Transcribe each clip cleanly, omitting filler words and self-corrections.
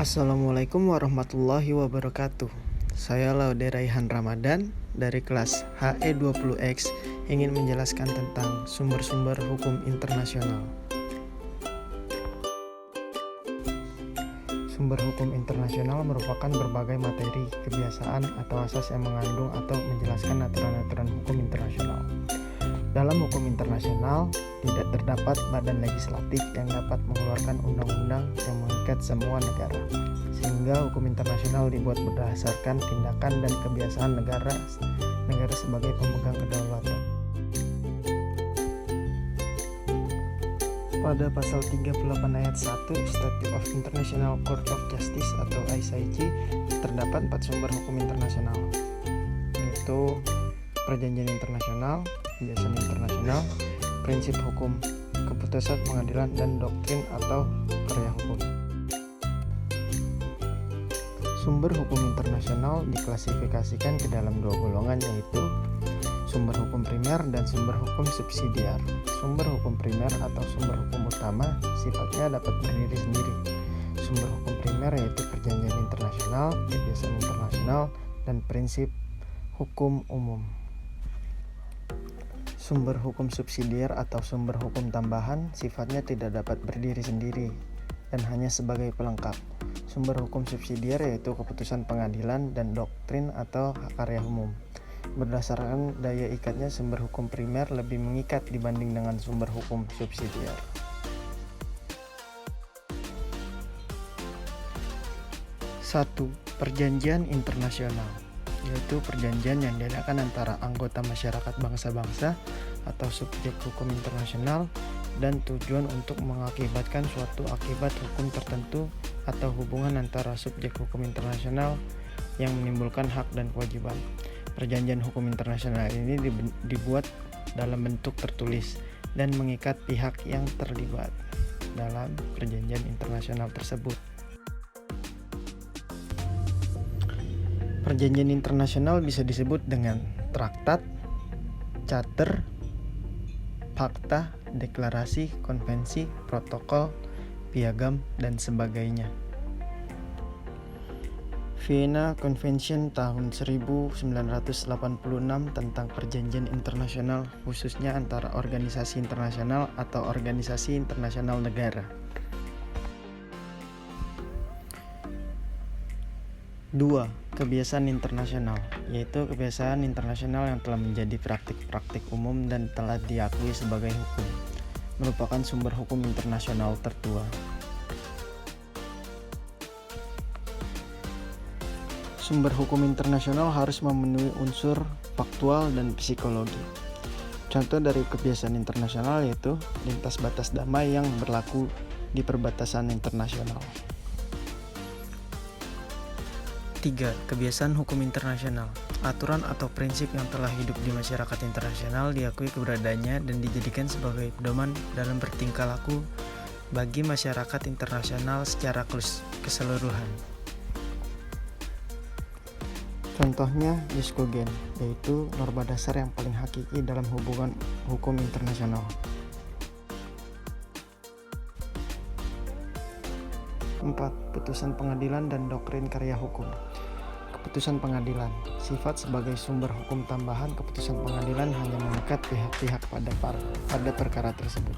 Assalamualaikum warahmatullahi wabarakatuh. Saya Laude Raihan Ramadan dari kelas HE20X ingin menjelaskan tentang sumber-sumber hukum internasional. Sumber hukum internasional merupakan berbagai materi, kebiasaan, atau asas yang mengandung atau menjelaskan aturan-aturan hukum internasional. Dalam hukum internasional, tidak terdapat badan legislatif yang dapat mengeluarkan undang-undang yang mengikat semua negara, sehingga hukum internasional dibuat berdasarkan tindakan dan kebiasaan negara sebagai pemegang kedaulatan. Pada pasal 38 ayat 1 Statute of International Court of Justice atau ICJ terdapat 4 sumber hukum internasional, yaitu perjanjian internasional, kebiasaan internasional, prinsip hukum, keputusan pengadilan, dan doktrin atau karya hukum. Sumber hukum internasional diklasifikasikan ke dalam 2 golongan, yaitu sumber hukum primer dan sumber hukum subsidiar. Sumber hukum primer atau sumber hukum utama sifatnya dapat berdiri sendiri. Sumber hukum primer yaitu perjanjian internasional, kebiasaan internasional, dan prinsip hukum umum. Sumber hukum subsidiar atau sumber hukum tambahan sifatnya tidak dapat berdiri sendiri dan hanya sebagai pelengkap. Sumber hukum subsidiar yaitu keputusan pengadilan dan doktrin atau karya umum. Berdasarkan daya ikatnya, sumber hukum primer lebih mengikat dibanding dengan sumber hukum subsidiar. 1. Perjanjian internasional, yaitu perjanjian yang diadakan antara anggota masyarakat bangsa-bangsa atau subjek hukum internasional dan tujuan untuk mengakibatkan suatu akibat hukum tertentu atau hubungan antara subjek hukum internasional yang menimbulkan hak dan kewajiban. Perjanjian hukum internasional ini dibuat dalam bentuk tertulis dan mengikat pihak yang terlibat dalam perjanjian internasional tersebut. Perjanjian internasional bisa disebut dengan traktat, charter, fakta, deklarasi, konvensi, protokol, piagam, dan sebagainya. Vienna Convention tahun 1986 tentang perjanjian internasional, khususnya antara organisasi internasional atau organisasi internasional negara. 2. Kebiasaan internasional, yaitu kebiasaan internasional yang telah menjadi praktik-praktik umum dan telah diakui sebagai hukum, merupakan sumber hukum internasional tertua. Sumber hukum internasional harus memenuhi unsur faktual dan psikologi. Contoh dari kebiasaan internasional yaitu lintas batas damai yang berlaku di perbatasan internasional. 3. Kebiasaan hukum internasional, aturan atau prinsip yang telah hidup di masyarakat internasional diakui keberadaannya dan dijadikan sebagai pedoman dalam bertingkah laku bagi masyarakat internasional secara keseluruhan. Contohnya jus cogens, yaitu norma dasar yang paling hakiki dalam hubungan hukum internasional. 4. Putusan pengadilan dan doktrin karya hukum. Keputusan pengadilan sifat sebagai sumber hukum tambahan. Keputusan pengadilan hanya mengikat pihak-pihak pada perkara tersebut.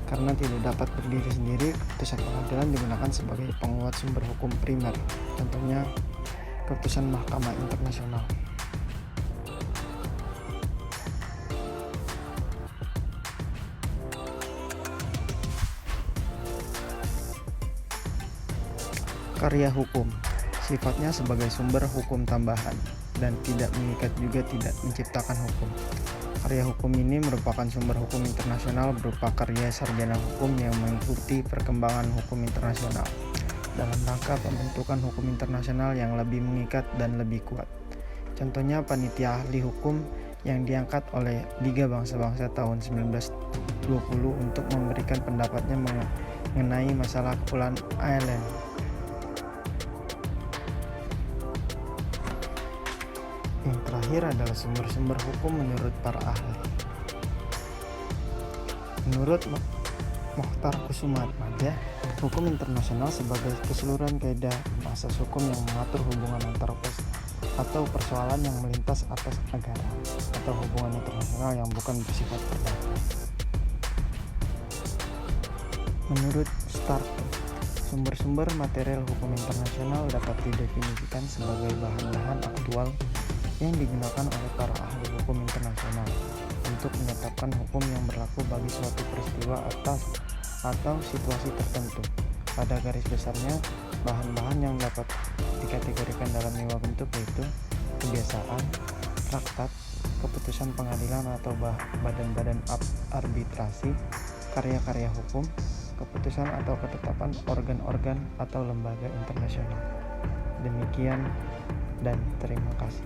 Karena tidak dapat berdiri sendiri, keputusan pengadilan digunakan sebagai penguat sumber hukum primer. Contohnya keputusan Mahkamah Internasional. Karya hukum sifatnya sebagai sumber hukum tambahan dan tidak mengikat juga tidak menciptakan hukum. Karya hukum ini merupakan sumber hukum internasional berupa karya sarjana hukum yang mengikuti perkembangan hukum internasional dalam rangka pembentukan hukum internasional yang lebih mengikat dan lebih kuat. Contohnya panitia ahli hukum yang diangkat oleh Liga Bangsa-Bangsa tahun 1920 untuk memberikan pendapatnya mengenai masalah Kepulauan Ireland. Yang terakhir adalah sumber-sumber hukum menurut para ahli. Menurut Mokhtar Kusumaatmadja, Hukum internasional sebagai keseluruhan kaidah asas hukum yang mengatur hubungan antar atau persoalan yang melintas atas negara atau hubungan internasional yang bukan bersifat perdata. Menurut Stark, sumber-sumber material hukum internasional dapat didefinisikan sebagai bahan-bahan aktual yang digunakan oleh para ahli hukum internasional untuk menetapkan hukum yang berlaku bagi suatu peristiwa atau situasi tertentu. Pada garis besarnya, bahan-bahan yang dapat dikategorikan dalam 5 bentuk yaitu kebiasaan, traktat, keputusan pengadilan atau badan-badan arbitrasi, karya-karya hukum, keputusan atau ketetapan organ-organ atau lembaga internasional. Demikian dan terima kasih.